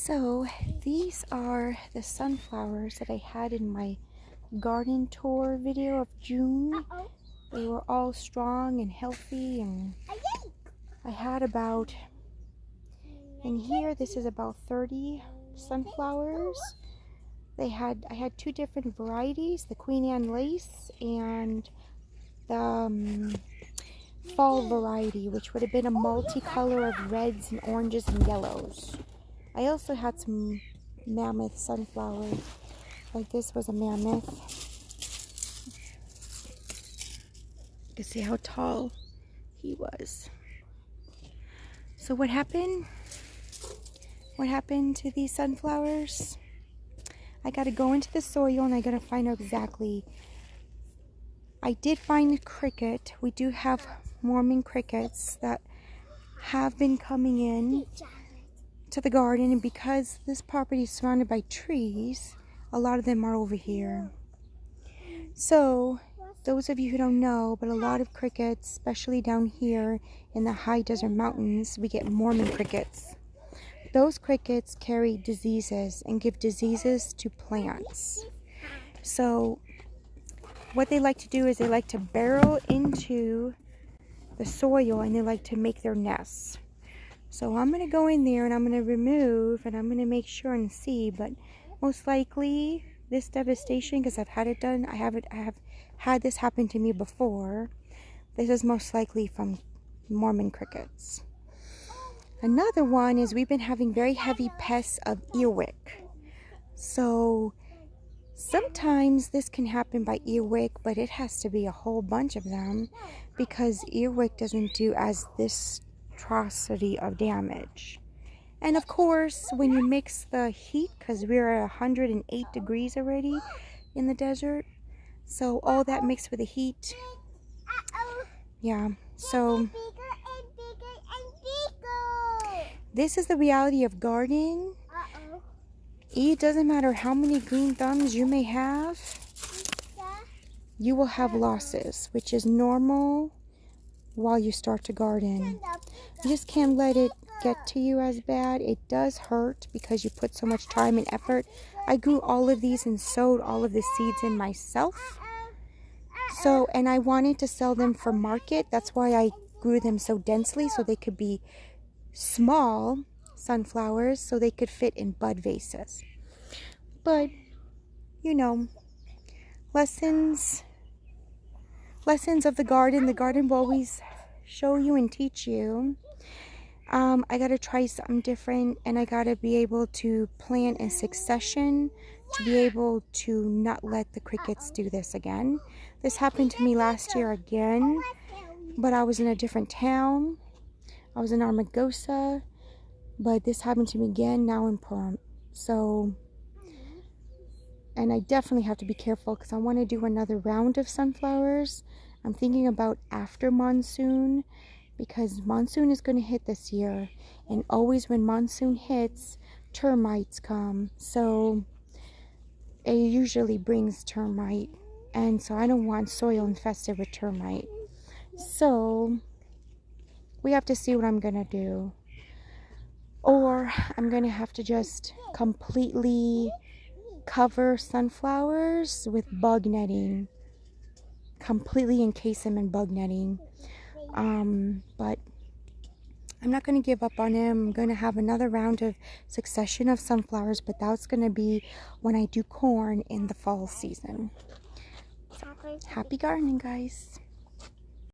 So these are the sunflowers that I had in my garden tour video of June. They were all strong and healthy, and I had about, in here this is about 30 sunflowers. I had two different varieties, the Queen Anne lace and the fall variety, which would have been a multicolor of reds and oranges and yellows. I also had some mammoth sunflowers, like this was a mammoth. You can see how tall he was. So what happened? What happened to these sunflowers? I gotta go into the soil and I gotta find out exactly. I did find cricket. We do have Mormon crickets that have been coming in to the garden, and because this property is surrounded by trees, a lot of them are over here. So those of you who don't know, but a lot of crickets, especially down here in the high desert mountains, we get Mormon crickets. Those crickets carry diseases and give diseases to plants. So what they like to do is they like to burrow into the soil and they like to make their nests. So I'm going to go in there and I'm going to remove and I'm going to make sure and see, but most likely this devastation, because I've had it done, I have had this happen to me before. This is most likely from Mormon crickets. Another one is we've been having very heavy pests of earwick. So sometimes this can happen by earwick, but it has to be a whole bunch of them because earwick doesn't do as this atrocity of damage. And of course, when you mix the heat, because we're at 108 degrees already in the desert, so all that mixed with the heat, yeah, so this is the reality of gardening. It doesn't matter how many green thumbs you may have, you will have losses, which is normal while you start to garden. You just can't let it get to you as bad. It does hurt because you put so much time and effort. I grew all of these and sowed all of the seeds in myself. So, and I wanted to sell them for market. That's why I grew them so densely, so they could be small sunflowers, so they could fit in bud vases. But, you know, lessons of the garden. The garden will always show you and teach you. I gotta try something different, and I gotta be able to plant in succession to be able to not let the crickets do this again. This happened to me last year again, but I was in a different town. I was in Armagosa, but this happened to me again now in Purim. So, and I definitely have to be careful because I want to do another round of sunflowers. I'm thinking about after monsoon, because monsoon is going to hit this year, and always when monsoon hits, termites come. So it usually brings termite, and so I don't want soil infested with termite. So we have to see what I'm going to do. Or I'm going to have to just completely cover sunflowers with bug netting. Completely encase them in bug netting. But I'm not going to give up on him. I'm going to have another round of succession of sunflowers, but that's going to be when I do corn in the fall season. So, happy gardening, guys.